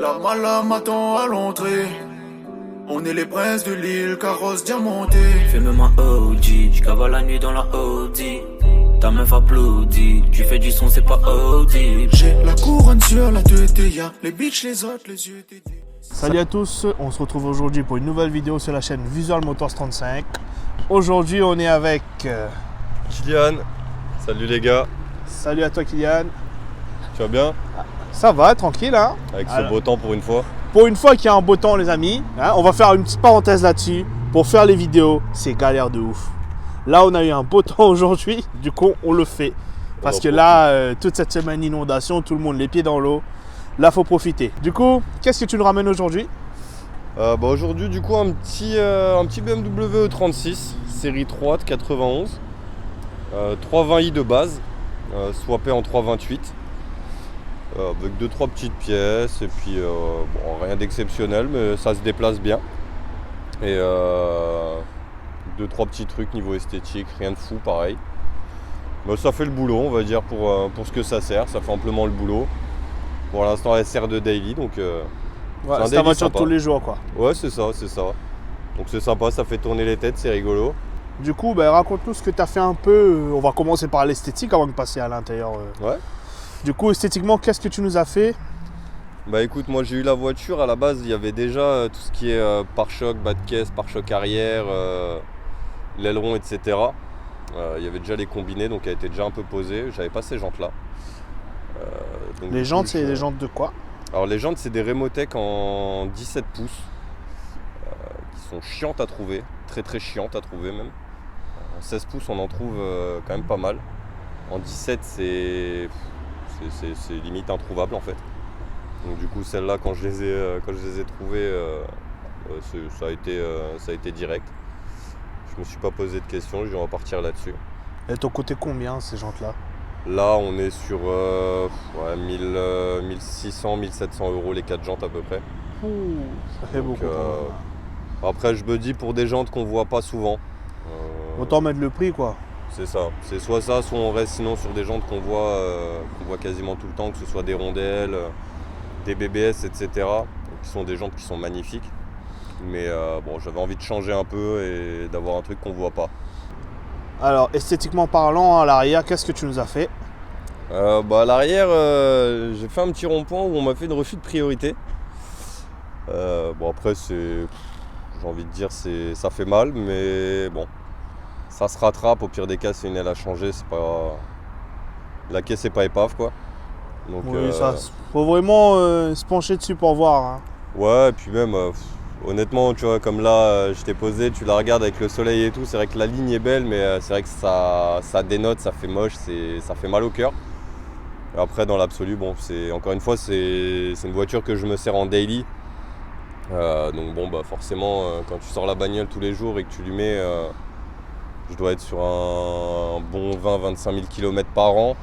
La mala m'attend à l'entrée. On est les princes de l'île, carrosse diamanté. Fais-moi ma OG, j'cavale la nuit dans la Audi. Ta meuf applaudit, tu fais du son, c'est pas audible. J'ai la couronne sur la tête, y'a les bitches, les autres, les yeux tétés. Salut à tous, on se retrouve aujourd'hui pour une nouvelle vidéo sur la chaîne Visual Motors 35. Aujourd'hui on est avec... Kylian, salut les gars. Salut à toi Kylian. Tu vas bien? Ça va, tranquille hein. Avec ce beau temps pour une fois. Pour une fois qu'il y a un beau temps les amis, hein, on va faire une petite parenthèse là-dessus. Pour faire les vidéos, c'est galère de ouf. Là on a eu un beau temps aujourd'hui, du coup on le fait. Parce que là, toute cette semaine inondation, tout le monde les pieds dans l'eau. Là faut profiter. Du coup, qu'est-ce que tu nous ramènes aujourd'hui? Aujourd'hui du coup un petit BMW E36 série 3 de 91, 320i de base, swappé en 328, avec 2-3 petites pièces et puis rien d'exceptionnel mais ça se déplace bien. Et 2-3 petits trucs niveau esthétique, rien de fou pareil. Mais ça fait le boulot on va dire pour ce que ça sert, ça fait amplement le boulot. Pour l'instant elle sert de daily donc c'est ta voiture de tous les jours quoi. Ouais c'est ça. Donc c'est sympa, ça fait tourner les têtes, c'est rigolo. Du coup raconte-nous ce que tu as fait un peu. On va commencer par l'esthétique avant de passer à l'intérieur. Ouais. Du coup esthétiquement qu'est-ce que tu nous as fait? Bah écoute, moi j'ai eu la voiture, à la base il y avait déjà tout ce qui est pare-choc, bas de caisse, pare-choc arrière, l'aileron etc. Il y avait déjà les combinés donc elle était déjà un peu posée, j'avais pas ces jantes là. Les jantes c'est des jantes de quoi? Alors les jantes c'est des Remotech en 17 pouces qui sont chiantes à trouver, très chiantes à trouver même. En 16 pouces on en trouve quand même pas mal. En 17 c'est limite introuvable en fait. Donc du coup celles-là quand je les ai trouvées ça a été direct. Je me suis pas posé de questions, je vais repartir là-dessus. Et ton côté combien ces jantes là? Là on est sur 1600, 1700 euros les 4 jantes à peu près. Ça fait beaucoup. Après je me dis pour des jantes qu'on voit pas souvent. Autant mettre le prix quoi. C'est ça, c'est soit ça, soit on reste sinon sur des jantes qu'on voit quasiment tout le temps, que ce soit des rondelles, des BBS, etc. Donc, qui sont des jantes qui sont magnifiques. Mais j'avais envie de changer un peu et d'avoir un truc qu'on voit pas. Alors esthétiquement parlant, à l'arrière, qu'est-ce que tu nous as fait? À l'arrière, j'ai fait un petit rond-point où on m'a fait une refus de priorité. Après j'ai envie de dire ça fait mal, mais bon, ça se rattrape. Au pire des cas, c'est une aile à changer, c'est pas la caisse est pas épave quoi. Donc, oui, ça faut vraiment se pencher dessus pour voir. Hein. Ouais, et puis même. Honnêtement, tu vois, comme là, je t'ai posé, tu la regardes avec le soleil et tout, c'est vrai que la ligne est belle, mais c'est vrai que ça dénote, ça fait moche, ça fait mal au cœur. Après, dans l'absolu, encore une fois, c'est une voiture que je me sers en daily. Donc forcément, quand tu sors la bagnole tous les jours et que tu lui mets, je dois être sur un bon 20-25 000 km par an,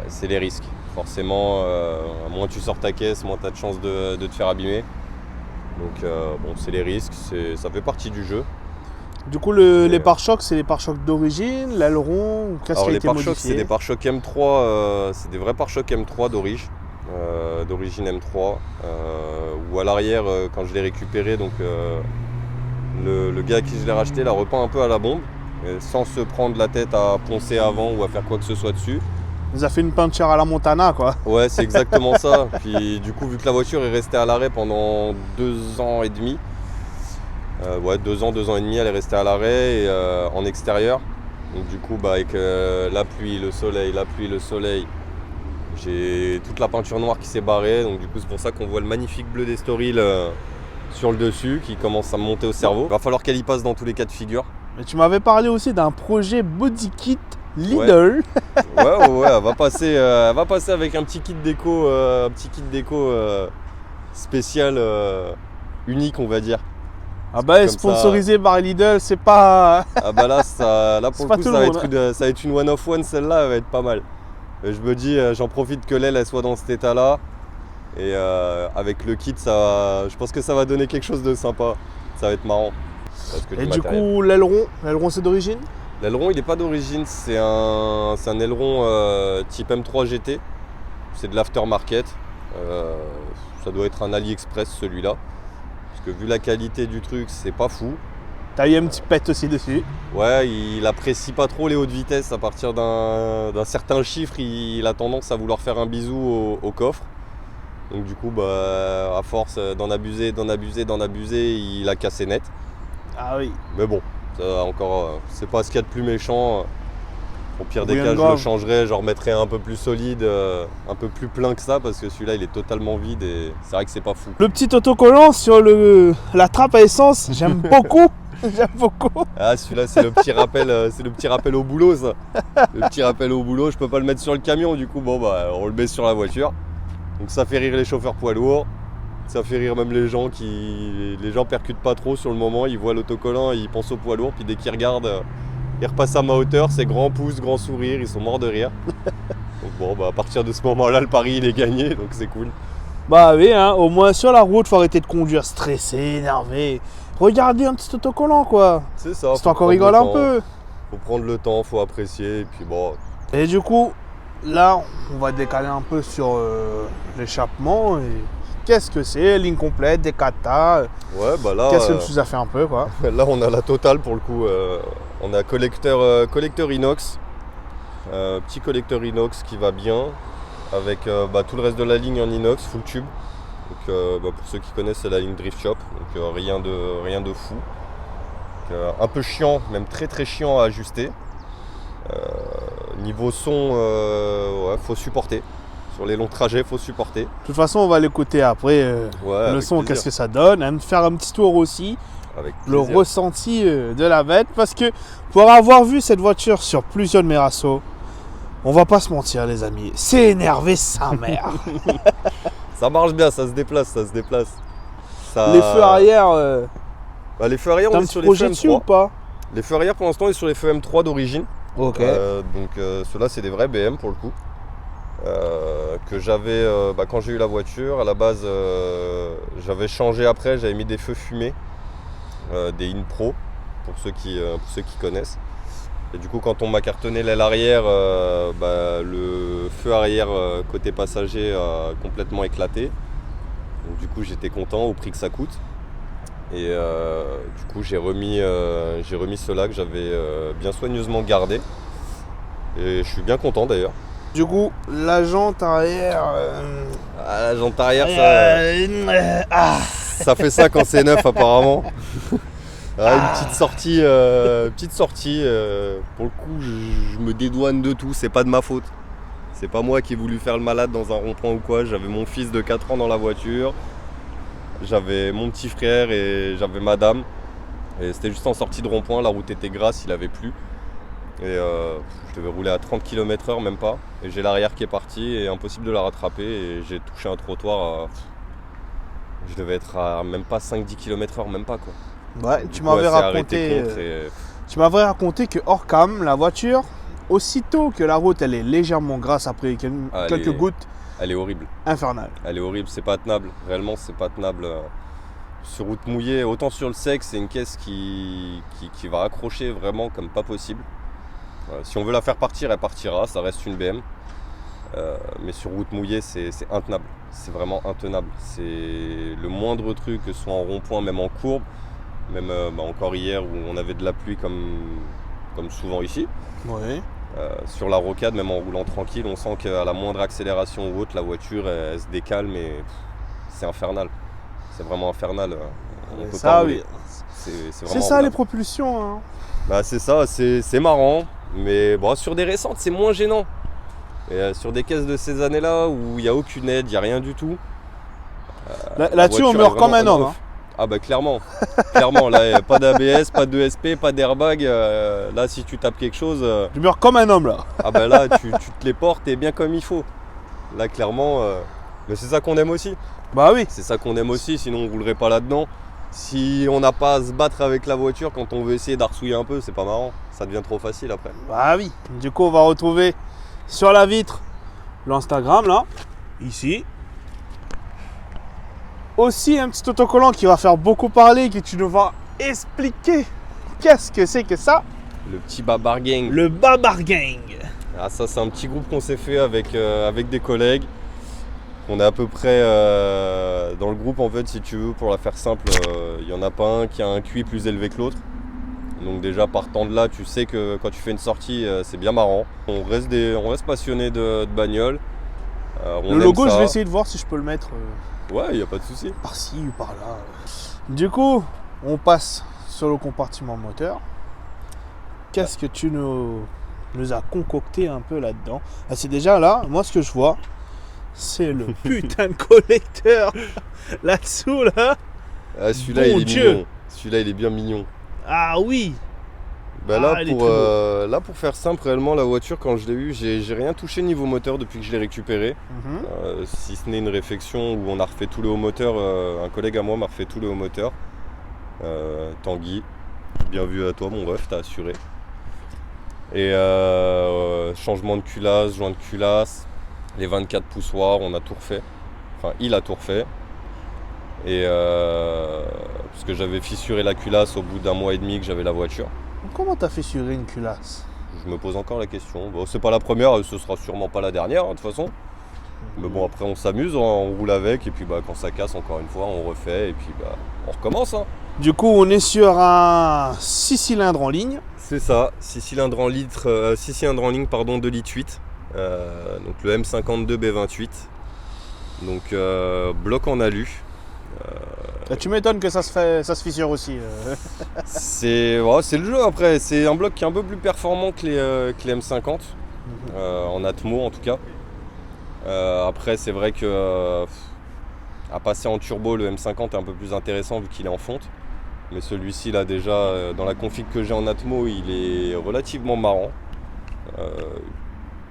c'est les risques. Forcément, moins tu sors ta caisse, moins tu as de chances de te faire abîmer. Donc c'est les risques, ça fait partie du jeu. Du coup les pare-chocs, c'est les pare-chocs d'origine, l'aileron, qu'est-ce qui a été modifié? Les pare-chocs c'est des pare-chocs M3, c'est des vrais pare-chocs M3 d'origine M3. Ou à l'arrière quand je l'ai récupéré, donc le gars à qui je l'ai racheté l'a repeint un peu à la bombe, sans se prendre la tête à poncer avant ou à faire quoi que ce soit dessus. Il nous a fait une peinture à la Montana quoi. Ouais c'est exactement ça. Puis du coup vu que la voiture est restée à l'arrêt pendant 2 ans et demi, 2 ans et demi elle est restée à l'arrêt en extérieur. Donc du coup avec la pluie, le soleil, j'ai toute la peinture noire qui s'est barrée. Donc du coup c'est pour ça qu'on voit le magnifique bleu d'Estoril sur le dessus qui commence à me monter au cerveau. Il va falloir qu'elle y passe dans tous les cas de figure. Mais tu m'avais parlé aussi d'un projet body kit Lidl. Ouais, elle va passer avec un petit kit déco, spécial, unique on va dire. Ah bah sponsorisé par Lidl, c'est pas. Ah bah là pour le coup ça va être une one of one, celle-là elle va être pas mal. Je me dis j'en profite que l'aile elle soit dans cet état là. Et avec le kit je pense que ça va donner quelque chose de sympa. Ça va être marrant. Et du coup l'aileron c'est d'origine? L'aileron il n'est pas d'origine, c'est un aileron type M3 GT, c'est de l'aftermarket. ça doit être un AliExpress celui-là. Parce que vu la qualité du truc, c'est pas fou. T'as eu un petit pet aussi dessus. Ouais, il apprécie pas trop les hautes vitesses. À partir d'un certain chiffre, il a tendance à vouloir faire un bisou au coffre. Donc du coup, à force d'en abuser, il a cassé net. Ah oui. Mais bon, ça encore, c'est pas ce qu'il y a de plus méchant. Au pire des Rien cas, de je le grave. changerais, je remettrais un peu plus solide, un peu plus plein que ça, parce que celui-là, il est totalement vide et c'est vrai que c'est pas fou. Le petit autocollant sur la trappe à essence, j'aime beaucoup. J'aime beaucoup. Ah, celui-là, c'est le petit rappel au boulot, ça. Le petit rappel au boulot, je peux pas le mettre sur le camion, du coup, on le met sur la voiture. Donc ça fait rire les chauffeurs poids lourds, ça fait rire même les gens percutent pas trop sur le moment, ils voient l'autocollant, ils pensent au poids lourd, puis dès qu'ils regardent, ils repassent à ma hauteur, c'est grand pouce, grand sourire, ils sont morts de rire. Donc à partir de ce moment-là, le pari il est gagné, donc c'est cool. Bah oui, hein, au moins sur la route, faut arrêter de conduire stressé, énervé. Regardez un petit autocollant quoi. C'est ça. C'est encore rigole un peu. Faut prendre le temps, faut apprécier, et puis bon. Et du coup, là, on va décaler un peu sur l'échappement. Et qu'est-ce que c'est? Ligne complète, des katas. Ouais, là. Qu'est-ce que tu nous as fait un peu quoi? Là, on a la totale pour le coup. On a collecteur inox. Petit collecteur inox qui va bien. Avec tout le reste de la ligne en inox, full tube. Donc, pour ceux qui connaissent, c'est la ligne Drift Shop. Donc, rien de fou. Donc, un peu chiant, même très très chiant à ajuster. Niveau son, faut supporter. Sur les longs trajets, faut supporter. De toute façon, on va l'écouter après. Le son, qu'est-ce que ça donne? Hein, faire un petit tour aussi. Avec le plaisir. ressenti de la bête. Parce que pour avoir vu cette voiture sur plusieurs de mes rassos, on va pas se mentir, les amis. C'est énervé sa mère. Ça marche bien, ça se déplace. Ça... Les feux arrière. Les feux arrière, T'as on un est petit sur les projet feux dessus ou M3. pas? Les feux arrière, pour l'instant, on est sur les feux M3 d'origine. Ok. Donc ceux-là, c'est des vrais BM pour le coup. Que j'avais quand j'ai eu la voiture. À la base, j'avais changé après, j'avais mis des feux fumés, des InPro, pour ceux qui connaissent. Et du coup, quand on m'a cartonné l'aile arrière, le feu arrière côté passager a complètement éclaté. Donc du coup, j'étais content au prix que ça coûte. Et du coup, j'ai remis ceux-là que j'avais bien soigneusement gardés. Et je suis bien content d'ailleurs. Du coup, la jante arrière. La jante arrière, ça fait ça quand c'est neuf apparemment. Une petite sortie. Pour le coup, je me dédouane de tout, c'est pas de ma faute. C'est pas moi qui ai voulu faire le malade dans un rond-point ou quoi. J'avais mon fils de 4 ans dans la voiture. J'avais mon petit frère et j'avais madame. Et c'était juste en sortie de rond-point, la route était grasse, il avait plu. Et je devais rouler à 30 km/h, même pas. Et j'ai l'arrière qui est parti et impossible de la rattraper. Et j'ai touché un trottoir je devais être à même pas 5-10 km/h, même pas quoi. Ouais, tu m'avais raconté que hors cam, la voiture, aussitôt que la route elle est légèrement grasse après quelques gouttes, elle est horrible. Infernale. Elle est horrible, c'est pas tenable. Réellement, c'est pas tenable. Sur route mouillée, autant sur le sec, c'est une caisse qui va accrocher vraiment comme pas possible. Si on veut la faire partir, elle partira, ça reste une BM. Mais sur route mouillée, c'est intenable. C'est vraiment intenable. C'est le moindre truc, que ce soit en rond-point, même en courbe. Même encore hier où on avait de la pluie comme souvent ici. Oui. Sur la rocade, même en roulant tranquille, on sent qu'à la moindre accélération ou autre, la voiture elle se décale, mais c'est infernal. C'est vraiment infernal. On peut pas rouler. C'est ça les propulsions. Hein. C'est ça, c'est marrant, mais sur des récentes, c'est moins gênant. Et sur des caisses de ces années-là où il n'y a aucune aide, il n'y a rien du tout. Là-dessus, on meurt comme un homme. Hein. Ah clairement, là, pas d'ABS, pas d'ESP, pas d'airbag. Là, si tu tapes quelque chose... Tu meurs comme un homme, là. Là, tu te les portes et bien comme il faut. Là, clairement, mais c'est ça qu'on aime aussi. Bah oui. C'est ça qu'on aime aussi, sinon on ne roulerait pas là-dedans. Si on n'a pas à se battre avec la voiture quand on veut essayer d'arsouiller un peu, c'est pas marrant. Ça devient trop facile après. Bah oui. Du coup, on va retrouver sur la vitre l'Instagram, là, ici. Aussi un petit autocollant qui va faire beaucoup parler, que tu nous vas expliquer qu'est-ce que c'est que ça. Le petit Babar Gang. Le Babar Gang. Ça c'est un petit groupe qu'on s'est fait avec des collègues. qu'on est à peu près dans le groupe en fait, si tu veux, pour la faire simple, il n'y en a pas un qui a un QI plus élevé que l'autre. Donc déjà partant de là, tu sais que quand tu fais une sortie, c'est bien marrant. On reste passionné de bagnole. Le logo, je vais essayer de voir si je peux le mettre Ouais, il n'y a pas de souci. par-ci ou par-là. Du coup, on passe sur le compartiment moteur. Qu'est-ce que tu nous as concocté un peu là-dedans? Ah, c'est déjà là, moi ce que je vois, c'est le putain de collecteur là-dessous là. Ah, celui-là, Bon il est Dieu. mignon. Celui-là, il est bien mignon. Ah oui. Bah Ah, il est très beau. là, pour faire simple, réellement, la voiture, quand je l'ai eue, j'ai rien touché niveau moteur depuis que je l'ai récupérée. Si ce n'est une réfection où on a refait tous les hauts moteurs. Un collègue à moi m'a refait tous les hauts moteurs. Tanguy, bien vu à toi, mon ref, t'as assuré. Et changement de culasse, joint de culasse, les 24 poussoirs, on a tout refait. Enfin, il a tout refait. Et parce que j'avais fissuré la culasse au bout d'un mois et demi que j'avais la voiture. Comment t'as fait surer une culasse? Je me pose encore la question. Bon, c'est pas la première, ce sera sûrement pas la dernière, de toute façon. Mais bon, après on s'amuse, on roule avec, et puis quand ça casse, encore une fois, on refait, et puis on recommence. Hein. Du coup, on est sur un 6 cylindres en ligne. C'est ça, 6 cylindres en ligne, 2 litres 8. Donc le M52 B28. Donc bloc en alu. Tu m'étonnes que ça se fissure aussi. C'est le jeu après, c'est un bloc qui est un peu plus performant que les M50, en Atmo en tout cas. Après c'est vrai que à passer en turbo, le M50 est un peu plus intéressant vu qu'il est en fonte. Mais celui-ci là déjà, dans la config que j'ai en Atmo, il est relativement marrant.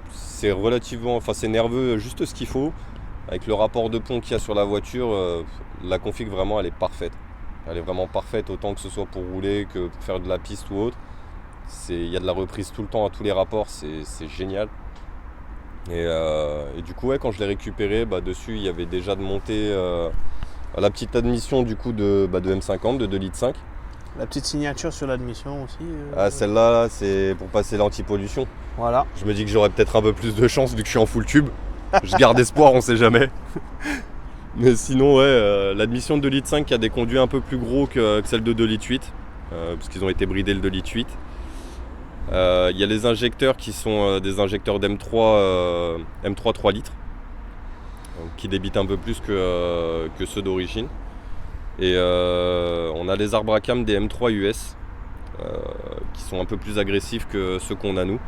C'est nerveux, juste ce qu'il faut. Avec le rapport de pont qu'il y a sur la voiture, la config vraiment elle est parfaite. Elle est vraiment parfaite autant que ce soit pour rouler que pour faire de la piste ou autre. Il y a de la reprise tout le temps à tous les rapports, c'est génial. Et du coup quand je l'ai récupéré, dessus il y avait déjà de monter la petite admission du coup de M50 de 2 litres 5. La petite signature sur l'admission aussi. Celle-là c'est pour passer l'anti-pollution. Voilà. Je me dis que j'aurais peut-être un peu plus de chance vu que je suis en full tube. Je garde espoir, on sait jamais. Mais sinon, l'admission de 2 litres 5 qui a des conduits un peu plus gros que celle de 2 litres 8, parce qu'ils ont été bridés le 2 litres 8. Il y a les injecteurs qui sont des injecteurs d'M3 M3 3 litres, qui débitent un peu plus que ceux d'origine. Et on a les arbres à cam des M3 US, qui sont un peu plus agressifs que ceux qu'on a nous.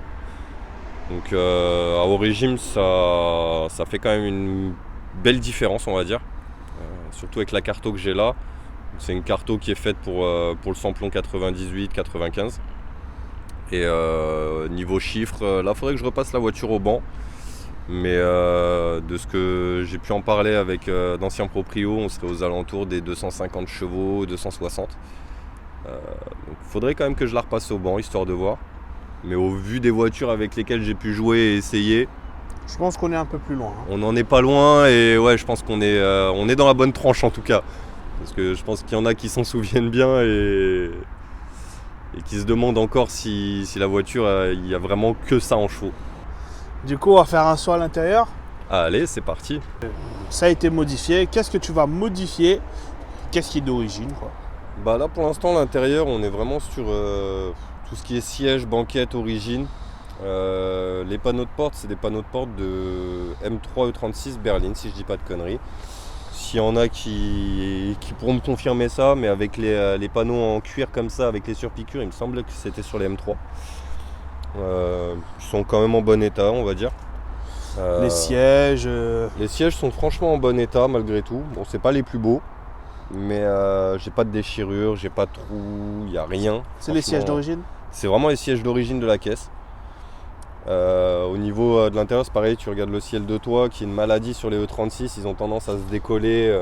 Donc à origine ça fait quand même une belle différence on va dire, surtout avec la carto que j'ai là. C'est une carto qui est faite pour le samplon 98-95. Et niveau chiffres, là il faudrait que je repasse la voiture au banc. Mais de ce que j'ai pu en parler avec d'anciens proprios, on serait aux alentours des 250 chevaux, 260. Donc il faudrait quand même que je la repasse au banc histoire de voir. Mais au vu des voitures avec lesquelles j'ai pu jouer et essayer, je pense qu'on est un peu plus loin. On n'en est pas loin et ouais, je pense qu'on est dans la bonne tranche en tout cas. Parce que je pense qu'il y en a qui s'en souviennent bien et qui se demandent encore si la voiture, il y a vraiment que ça en chevaux. Du coup, on va faire un saut à l'intérieur. Allez, c'est parti. Ça a été modifié. Qu'est-ce que tu vas modifier? Qu'est-ce qui est d'origine quoi? Là pour l'instant, l'intérieur, on est vraiment sur tout ce qui est siège, banquette, origine. Les panneaux de porte, c'est des panneaux de porte de M3 E36 Berlin, si je dis pas de conneries. S'il y en a qui pourront me confirmer ça, mais avec les panneaux en cuir comme ça, avec les surpiqûres, il me semble que c'était sur les M3. Ils sont quand même en bon état, on va dire. Les sièges. Les sièges sont franchement en bon état malgré tout. Bon, c'est pas les plus beaux, mais j'ai pas de déchirure, j'ai pas de trou, il n'y a rien. C'est les sièges d'origine? C'est vraiment les sièges d'origine de la caisse. Au niveau de l'intérieur, c'est pareil, tu regardes le ciel de toit qui est une maladie sur les E36, ils ont tendance à se décoller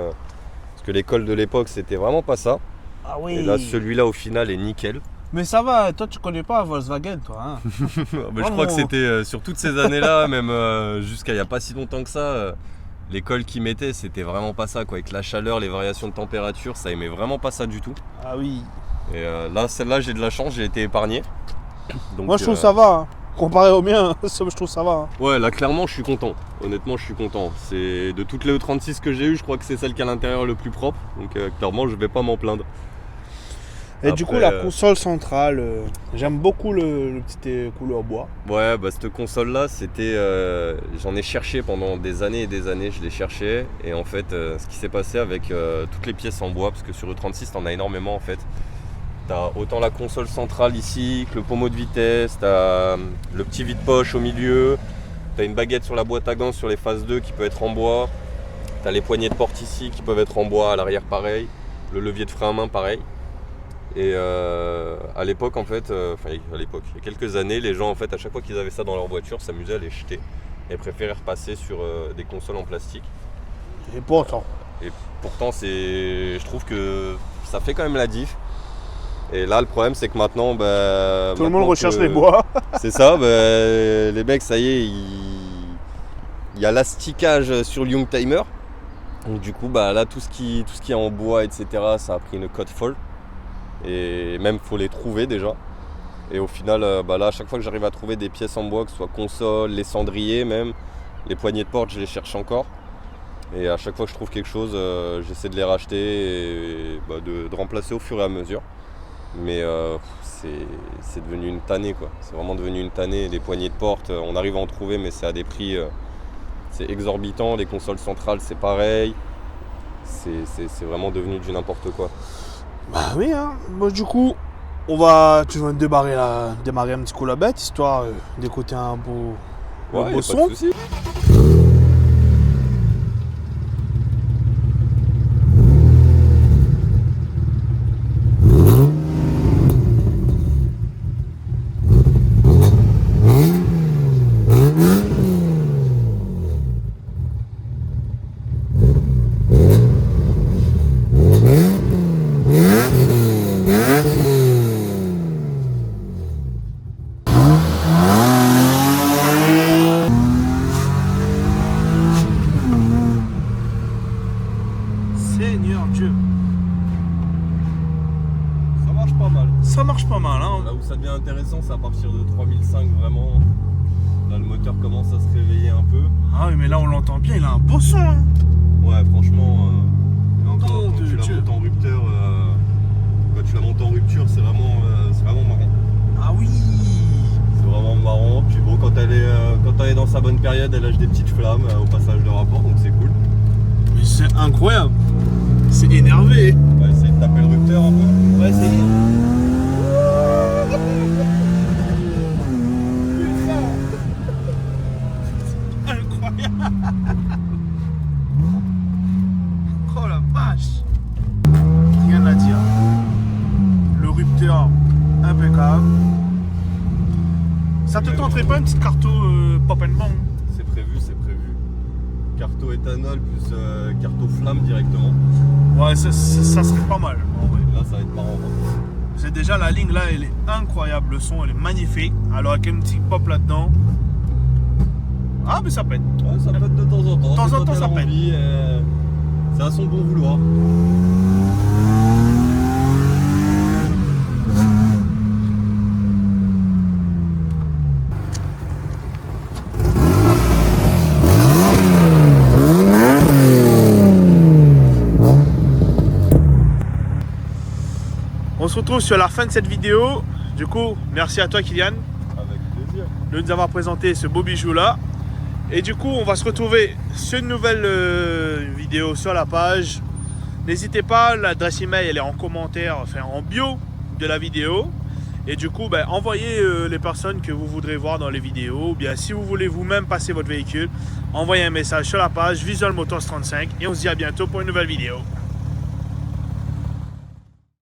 parce que les cols de l'époque c'était vraiment pas ça. Ah oui. Et là celui-là au final est nickel. Mais ça va, toi tu connais pas Volkswagen toi hein? Je crois que c'était sur toutes ces années-là, même jusqu'à il n'y a pas si longtemps que ça, les cols qu'ils mettaient c'était vraiment pas ça quoi. Avec la chaleur, les variations de température, ça aimait vraiment pas ça du tout. Ah oui. Et là celle-là j'ai de la chance, j'ai été épargné. Donc, moi je trouve ça va. Hein. Comparé au mien, je trouve ça va. Hein. Ouais, là clairement je suis content. Honnêtement je suis content. C'est de toutes les E36 que j'ai eues, je crois que c'est celle qui a l'intérieur le plus propre. Donc clairement je vais pas m'en plaindre. Et après, du coup la console centrale, j'aime beaucoup le petit couleur bois. Ouais, bah cette console là c'était... j'en ai cherché pendant des années et des années, je l'ai cherché. Et en fait ce qui s'est passé avec toutes les pièces en bois, parce que sur E36 t'en as énormément en fait. T'as autant la console centrale ici que le pommeau de vitesse, t'as le petit vide-poche au milieu, t'as une baguette sur la boîte à gants sur les phases 2 qui peut être en bois, t'as les poignées de porte ici qui peuvent être en bois, à l'arrière pareil, le levier de frein à main pareil. Et à l'époque en fait, à l'époque, il y a quelques années, les gens en fait à chaque fois qu'ils avaient ça dans leur voiture s'amusaient à les jeter et préféraient repasser sur des consoles en plastique. Et pourtant je trouve que ça fait quand même la diff. Et là, le problème, c'est que maintenant, tout le monde recherche les bois. C'est ça, les mecs, ça y est, il y a l'asticage sur le Youngtimer. Donc du coup, là, tout ce qui est en bois, etc., ça a pris une cote folle. Et même, faut les trouver déjà. Et au final, là, à chaque fois que j'arrive à trouver des pièces en bois, que ce soit console, les cendriers même, les poignées de porte, je les cherche encore. Et à chaque fois que je trouve quelque chose, j'essaie de les racheter et de remplacer au fur et à mesure. Mais c'est devenu une tannée quoi. C'est vraiment devenu une tannée. Les poignées de porte, on arrive à en trouver mais c'est à des prix c'est exorbitant. Les consoles centrales c'est pareil. C'est vraiment devenu du n'importe quoi. Bah oui hein. Bon, du coup tu vas démarrer un petit coup la bête histoire d'écouter un beau son. Pas de souci. Seigneur Dieu. Ça marche pas mal. Ça marche pas mal hein. Là où ça devient intéressant, c'est à partir de 3005 vraiment. Là le moteur commence à se réveiller un peu. Ah oui mais là on l'entend bien, il a un beau son hein. Ouais franchement, quand tu la Dieu. montes en rupteur, c'est vraiment marrant. Ah oui. C'est vraiment marrant. Puis bon quand elle est dans sa bonne période, elle lâche des petites flammes au passage de rapport, donc c'est cool. Mais c'est incroyable. C'est énervé. On va essayer de taper le rupteur un peu. On va essayer. Incroyable. Oh la vache. Rien à dire. Le rupteur impeccable. Ça te tenterait pas une petite carto pop and bang? C'est prévu. Carto éthanol plus carto flamme directement. Ouais, ça serait pas mal. En vrai. Là ça va être marrant. C'est déjà la ligne là, elle est incroyable. Le son, elle est magnifique. Alors avec un petit pop là-dedans. Ah mais ça pète. Ouais, ça pète de temps en temps. De temps en temps ça pète. C'est à son bon vouloir. On se retrouve sur la fin de cette vidéo. Du coup, merci à toi Kylian Avec plaisir. de nous avoir présenté ce beau bijou là. Et du coup, on va se retrouver sur une nouvelle vidéo sur la page. N'hésitez pas, l'adresse email elle est en commentaire, enfin en bio de la vidéo. Et du coup, envoyez les personnes que vous voudrez voir dans les vidéos. Ou bien si vous voulez vous-même passer votre véhicule, envoyez un message sur la page Visual Motors 35. Et on se dit à bientôt pour une nouvelle vidéo.